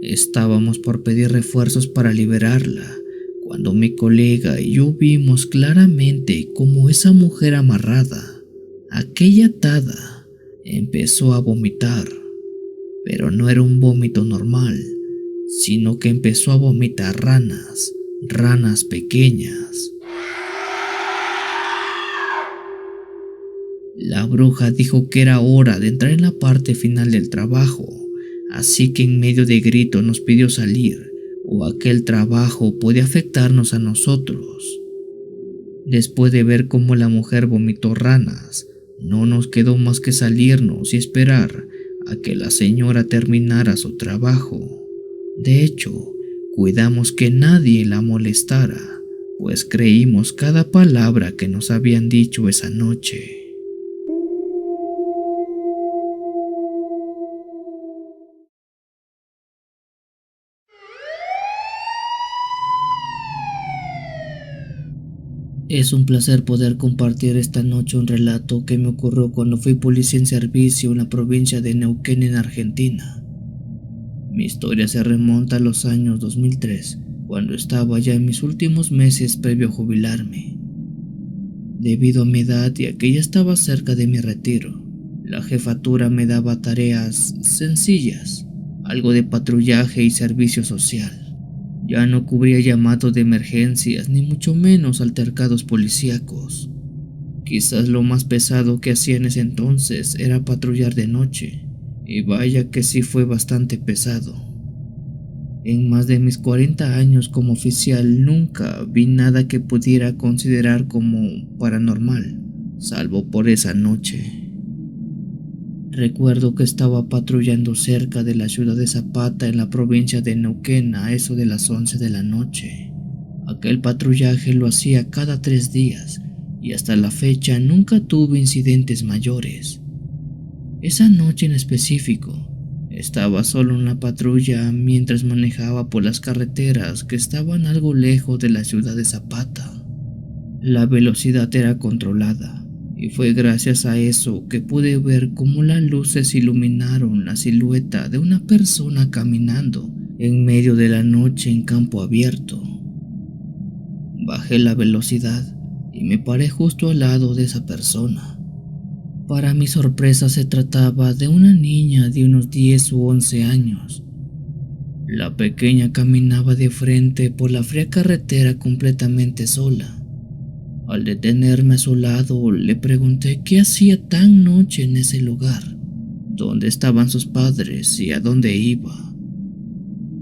Estábamos por pedir refuerzos para liberarla, cuando mi colega y yo vimos claramente cómo esa mujer amarrada, aquella atada, empezó a vomitar, pero no era un vómito normal, sino que empezó a vomitar ranas pequeñas. La bruja dijo que era hora de entrar en la parte final del trabajo, así que en medio de gritos nos pidió salir, o aquel trabajo podía afectarnos a nosotros. Después de ver cómo la mujer vomitó ranas, no nos quedó más que salirnos y esperar a que la señora terminara su trabajo. De hecho, cuidamos que nadie la molestara, pues creímos cada palabra que nos habían dicho esa noche. Es un placer poder compartir esta noche un relato que me ocurrió cuando fui policía en servicio en la provincia de Neuquén, en Argentina. Mi historia se remonta a los años 2003, cuando estaba ya en mis últimos meses previo a jubilarme. Debido a mi edad y a que ya estaba cerca de mi retiro, la jefatura me daba tareas sencillas, algo de patrullaje y servicio social. Ya no cubría llamados de emergencias, ni mucho menos altercados policíacos. Quizás lo más pesado que hacía en ese entonces era patrullar de noche, y vaya que sí fue bastante pesado. En más de mis 40 años como oficial nunca vi nada que pudiera considerar como paranormal, salvo por esa noche. Recuerdo que estaba patrullando cerca de la ciudad de Zapata, en la provincia de Neuquén, a eso de las 11 de la noche. Aquel patrullaje lo hacía cada 3 días y hasta la fecha nunca tuve incidentes mayores. Esa noche en específico, estaba solo en la patrulla mientras manejaba por las carreteras que estaban algo lejos de la ciudad de Zapata. La velocidad era controlada, y fue gracias a eso que pude ver cómo las luces iluminaron la silueta de una persona caminando en medio de la noche en campo abierto. Bajé la velocidad y me paré justo al lado de esa persona. Para mi sorpresa se trataba de una niña de unos 10 u 11 años. La pequeña caminaba de frente por la fría carretera completamente sola. Al detenerme a su lado, le pregunté qué hacía tan noche en ese lugar, dónde estaban sus padres y a dónde iba.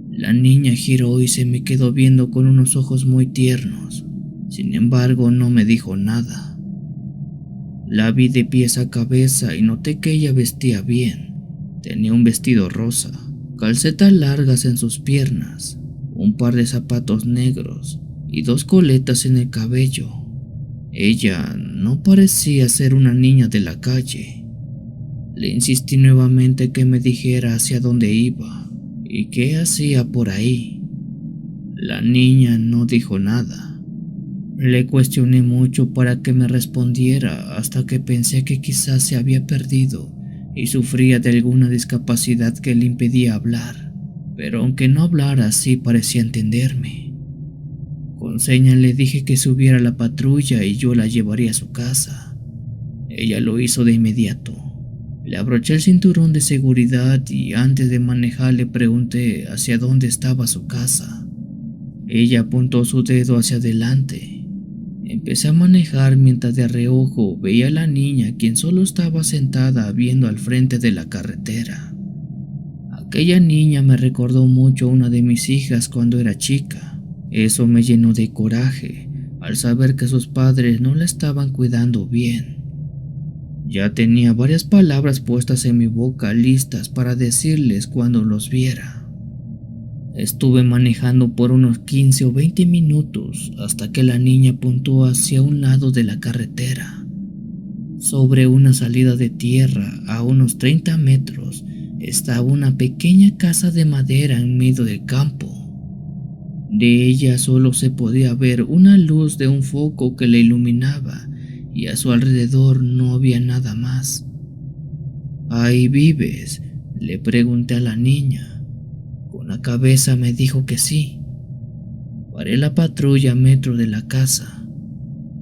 La niña giró y se me quedó viendo con unos ojos muy tiernos. Sin embargo, no me dijo nada. La vi de pies a cabeza y noté que ella vestía bien. Tenía un vestido rosa, calcetas largas en sus piernas, un par de zapatos negros y dos coletas en el cabello. Ella no parecía ser una niña de la calle. Le insistí nuevamente que me dijera hacia dónde iba y qué hacía por ahí. La niña no dijo nada. Le cuestioné mucho para que me respondiera hasta que pensé que quizás se había perdido y sufría de alguna discapacidad que le impedía hablar, pero aunque no hablara sí parecía entenderme. Con señas le dije que subiera a la patrulla y yo la llevaría a su casa. Ella lo hizo de inmediato. Le abroché el cinturón de seguridad y antes de manejar le pregunté hacia dónde estaba su casa. Ella apuntó su dedo hacia adelante. Empecé a manejar mientras de reojo veía a la niña, quien solo estaba sentada viendo al frente de la carretera. Aquella niña me recordó mucho a una de mis hijas cuando era chica. Eso me llenó de coraje al saber que sus padres no la estaban cuidando bien. Ya tenía varias palabras puestas en mi boca listas para decirles cuando los viera. Estuve manejando por unos 15 o 20 minutos hasta que la niña apuntó hacia un lado de la carretera. Sobre una salida de tierra a unos 30 metros estaba una pequeña casa de madera en medio del campo. De ella solo se podía ver una luz de un foco que la iluminaba y a su alrededor no había nada más. ¿Ahí vives?, le pregunté a la niña. Con la cabeza me dijo que sí. Paré la patrulla a metro de la casa.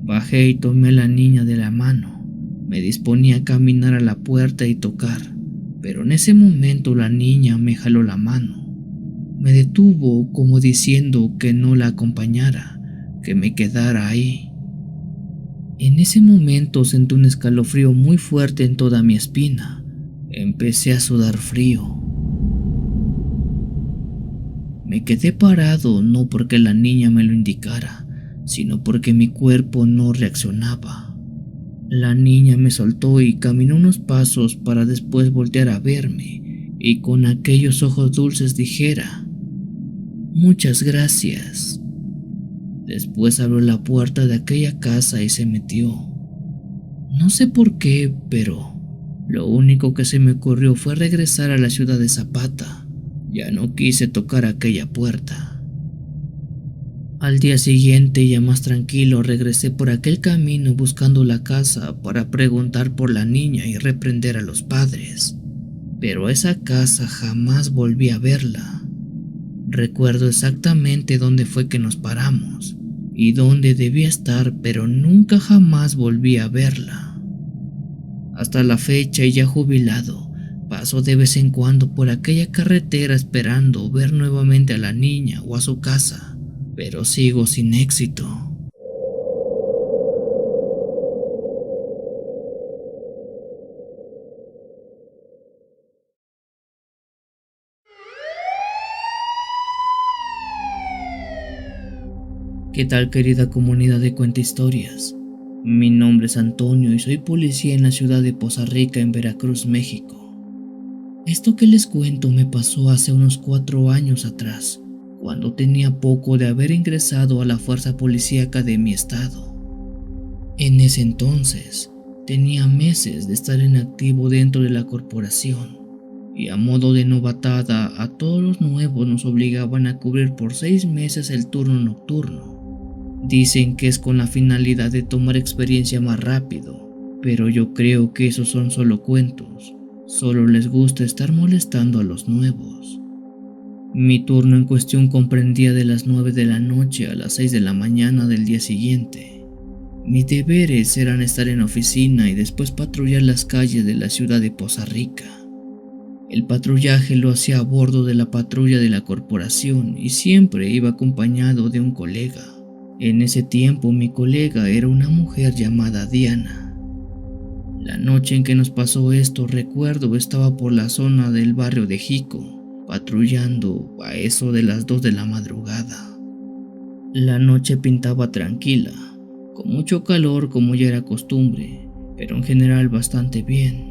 Bajé y tomé a la niña de la mano. Me disponía a caminar a la puerta y tocar, pero en ese momento la niña me jaló la mano. Me detuvo como diciendo que no la acompañara, que me quedara ahí. En ese momento sentí un escalofrío muy fuerte en toda mi espina. Empecé a sudar frío. Me quedé parado no porque la niña me lo indicara, sino porque mi cuerpo no reaccionaba. La niña me soltó y caminó unos pasos para después voltear a verme y con aquellos ojos dulces dijera: «Muchas gracias». Después abrió la puerta de aquella casa y se metió. No sé por qué, pero lo único que se me ocurrió fue regresar a la ciudad de Zapata. Ya no quise tocar aquella puerta. Al día siguiente, ya más tranquilo, regresé por aquel camino buscando la casa para preguntar por la niña y reprender a los padres. Pero a esa casa jamás volví a verla. Recuerdo exactamente dónde fue que nos paramos y dónde debía estar, pero nunca jamás volví a verla. Hasta la fecha, y ya jubilado, paso de vez en cuando por aquella carretera esperando ver nuevamente a la niña o a su casa, pero sigo sin éxito. ¿Qué tal, querida comunidad de Cuenta Historias? Mi nombre es Antonio y soy policía en la ciudad de Poza Rica, en Veracruz, México. Esto que les cuento me pasó hace unos 4 años atrás, cuando tenía poco de haber ingresado a la fuerza policíaca de mi estado. En ese entonces, tenía meses de estar en activo dentro de la corporación, y a modo de novatada a todos los nuevos nos obligaban a cubrir por 6 meses el turno nocturno. Dicen que es con la finalidad de tomar experiencia más rápido, pero yo creo que esos son solo cuentos. Solo les gusta estar molestando a los nuevos. Mi turno en cuestión comprendía de las 9 de la noche a las 6 de la mañana del día siguiente. Mis deberes eran estar en la oficina y después patrullar las calles de la ciudad de Poza Rica. El patrullaje lo hacía a bordo de la patrulla de la corporación y siempre iba acompañado de un colega. En ese tiempo mi colega era una mujer llamada Diana. La noche en que nos pasó esto, recuerdo estaba por la zona del barrio de Jico, patrullando a eso de las 2 de la madrugada. La noche pintaba tranquila, con mucho calor como ya era costumbre, pero en general bastante bien.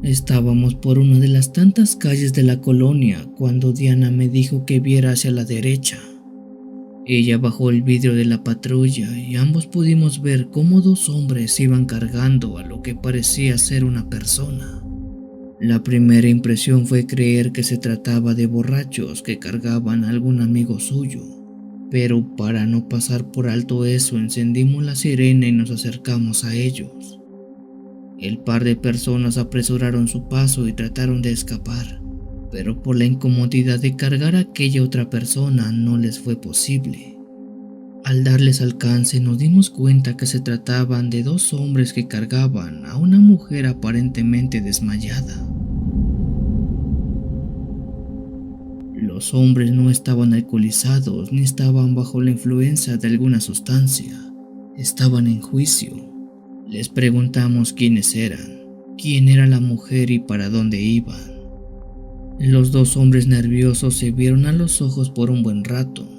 Estábamos por una de las tantas calles de la colonia cuando Diana me dijo que viera hacia la derecha. Ella bajó el vidrio de la patrulla y ambos pudimos ver cómo 2 hombres iban cargando a lo que parecía ser una persona. La primera impresión fue creer que se trataba de borrachos que cargaban a algún amigo suyo, pero para no pasar por alto eso encendimos la sirena y nos acercamos a ellos. El par de personas apresuraron su paso y trataron de escapar, pero por la incomodidad de cargar a aquella otra persona no les fue posible. Al darles alcance nos dimos cuenta que se trataban de 2 hombres que cargaban a una mujer aparentemente desmayada. Los hombres no estaban alcoholizados ni estaban bajo la influencia de alguna sustancia, estaban en juicio. Les preguntamos quiénes eran, quién era la mujer y para dónde iban. Los 2 hombres nerviosos se vieron a los ojos por un buen rato.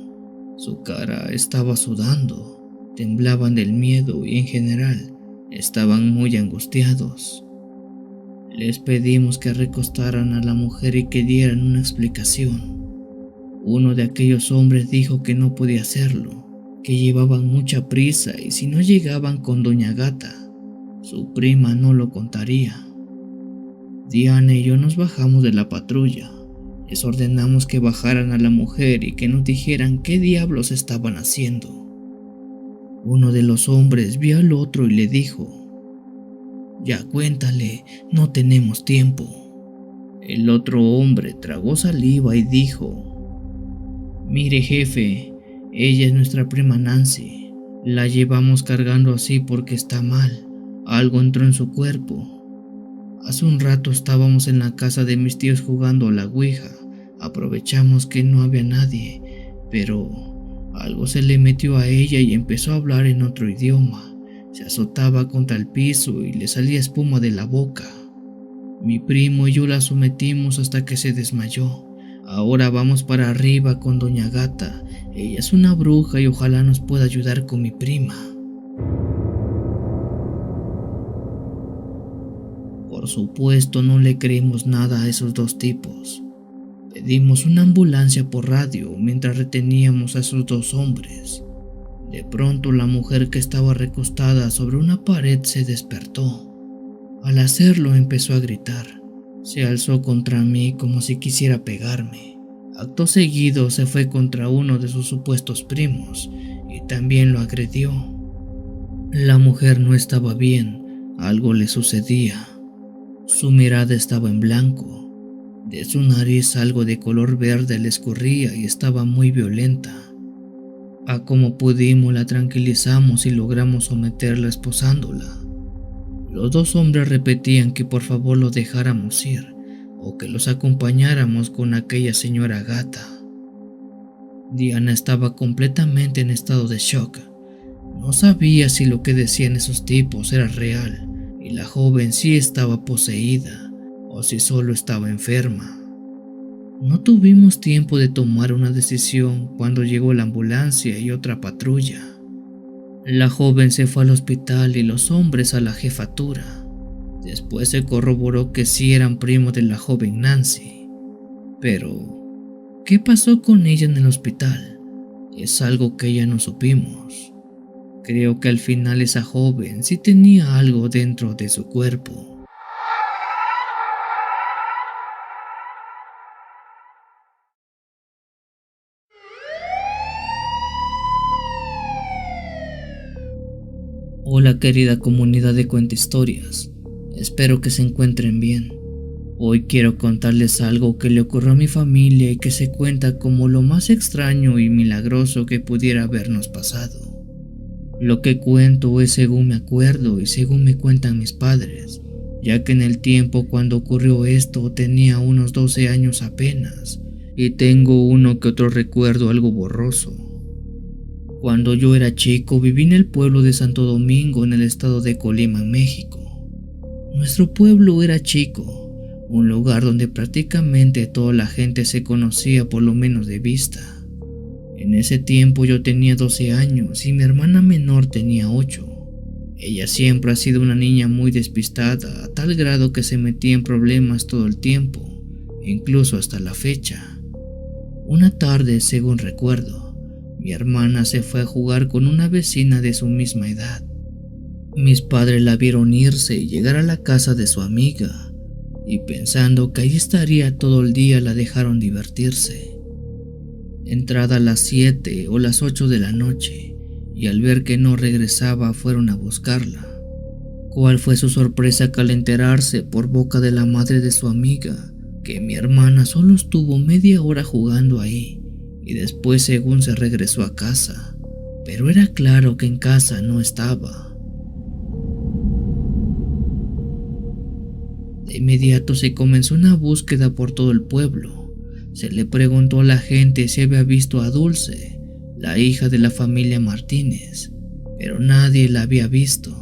Su cara estaba sudando, temblaban del miedo y en general estaban muy angustiados. Les pedimos que recostaran a la mujer y que dieran una explicación. Uno de aquellos hombres dijo que no podía hacerlo, que llevaban mucha prisa y si no llegaban con Doña Gata, su prima no lo contaría. Diana y yo nos bajamos de la patrulla. Les ordenamos que bajaran a la mujer y que nos dijeran qué diablos estaban haciendo. Uno de los hombres vio al otro y le dijo: «Ya cuéntale, no tenemos tiempo». El otro hombre tragó saliva y dijo: «Mire jefe, ella es nuestra prima Nancy. La llevamos cargando así porque está mal. Algo entró en su cuerpo. Hace un rato estábamos en la casa de mis tíos jugando a la ouija. Aprovechamos que no había nadie, pero algo se le metió a ella y empezó a hablar en otro idioma. Se azotaba contra el piso y le salía espuma de la boca. Mi primo y yo la sometimos hasta que se desmayó. Ahora vamos para arriba con Doña Gata. Ella es una bruja y ojalá nos pueda ayudar con mi prima». Por supuesto no le creímos nada a esos 2 tipos. Pedimos una ambulancia por radio mientras reteníamos a esos 2 hombres. De pronto la mujer que estaba recostada sobre una pared se despertó. Al hacerlo empezó a gritar. Se alzó contra mí como si quisiera pegarme. Acto seguido se fue contra uno de sus supuestos primos y también lo agredió. La mujer no estaba bien, algo le sucedía. Su mirada estaba en blanco. De su nariz algo de color verde le escurría y estaba muy violenta. A como pudimos la tranquilizamos y logramos someterla esposándola. Los 2 hombres repetían que por favor lo dejáramos ir o que los acompañáramos con aquella señora Gata. Diana estaba completamente en estado de shock. No sabía si lo que decían esos tipos era real y la joven sí estaba poseída o si solo estaba enferma. No tuvimos tiempo de tomar una decisión cuando llegó la ambulancia y otra patrulla. La joven se fue al hospital y los hombres a la jefatura. Después se corroboró que sí eran primos de la joven Nancy. Pero, ¿qué pasó con ella en el hospital? Es algo que ya no supimos. Creo que al final esa joven sí tenía algo dentro de su cuerpo. Hola querida comunidad de cuentahistorias, espero que se encuentren bien. Hoy quiero contarles algo que le ocurrió a mi familia y que se cuenta como lo más extraño y milagroso que pudiera habernos pasado. Lo que cuento es según me acuerdo y según me cuentan mis padres, ya que en el tiempo cuando ocurrió esto tenía unos 12 años apenas, y tengo uno que otro recuerdo algo borroso. Cuando yo era chico viví en el pueblo de Santo Domingo, en el estado de Colima, México. Nuestro pueblo era chico, un lugar donde prácticamente toda la gente se conocía por lo menos de vista. En ese tiempo yo tenía 12 años y mi hermana menor tenía 8. Ella siempre ha sido una niña muy despistada, a tal grado que se metía en problemas todo el tiempo, incluso hasta la fecha. Una tarde, según recuerdo, mi hermana se fue a jugar con una vecina de su misma edad. Mis padres la vieron irse y llegar a la casa de su amiga, y pensando que ahí estaría todo el día la dejaron divertirse. Entrada las 7 o las 8 de la noche, y al ver que no regresaba fueron a buscarla. ¿Cuál fue su sorpresa que al enterarse por boca de la madre de su amiga que mi hermana solo estuvo media hora jugando ahí y después según se regresó a casa, pero era claro que en casa no estaba? De inmediato se comenzó una búsqueda por todo el pueblo. Se le preguntó a la gente si había visto a Dulce, la hija de la familia Martínez, pero nadie la había visto.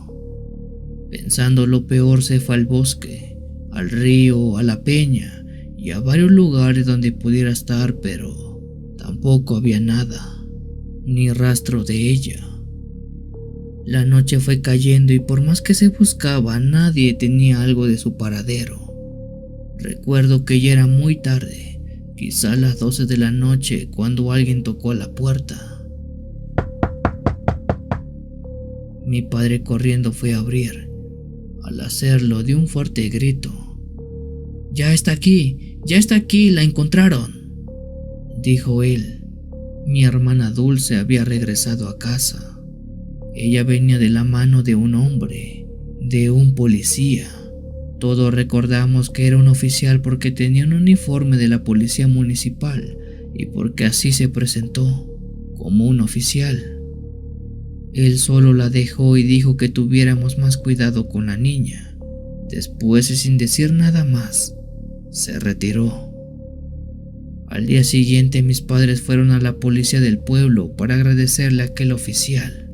Pensando lo peor, se fue al bosque, al río, a la peña y a varios lugares donde pudiera estar, pero tampoco había nada, ni rastro de ella. La noche fue cayendo y por más que se buscaba, nadie tenía algo de su paradero. Recuerdo que ya era muy tarde, quizá a las 12 de la noche, cuando alguien tocó a la puerta. Mi padre corriendo fue a abrir. Al hacerlo dio un fuerte grito. Ya está aquí, la encontraron», dijo él. Mi hermana Dulce había regresado a casa. Ella venía de la mano de un hombre, de un policía. Todos recordamos que era un oficial porque tenía un uniforme de la policía municipal y porque así se presentó, como un oficial. Él solo la dejó y dijo que tuviéramos más cuidado con la niña. Después, y sin decir nada más, se retiró. Al día siguiente mis padres fueron a la policía del pueblo para agradecerle a aquel oficial,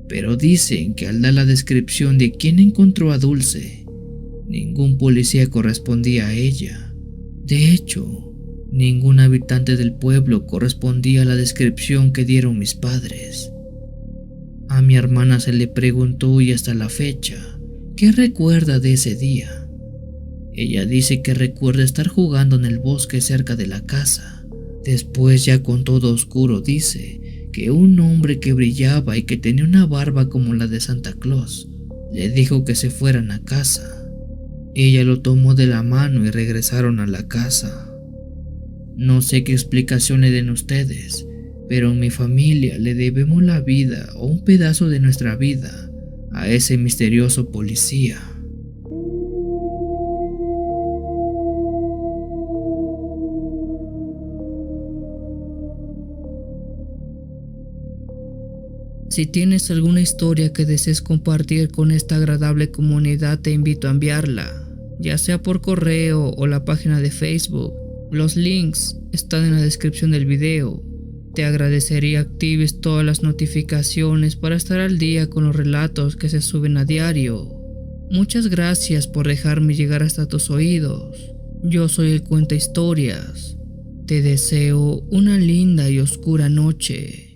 pero dicen que al dar la descripción de quién encontró a Dulce, ningún policía correspondía a ella. De hecho, ningún habitante del pueblo correspondía a la descripción que dieron mis padres. A mi hermana se le preguntó y hasta la fecha, ¿qué recuerda de ese día? Ella dice que recuerda estar jugando en el bosque cerca de la casa. Después, ya con todo oscuro, dice que un hombre que brillaba y que tenía una barba como la de Santa Claus le dijo que se fueran a casa. Ella lo tomó de la mano y regresaron a la casa. No sé qué explicación le den ustedes, pero en mi familia le debemos la vida o un pedazo de nuestra vida a ese misterioso policía. Si tienes alguna historia que desees compartir con esta agradable comunidad, te invito a enviarla, ya sea por correo o la página de Facebook. Los links están en la descripción del video. Te agradecería actives todas las notificaciones para estar al día con los relatos que se suben a diario. Muchas gracias por dejarme llegar hasta tus oídos. Yo soy el Cuenta Historias. Te deseo una linda y oscura noche.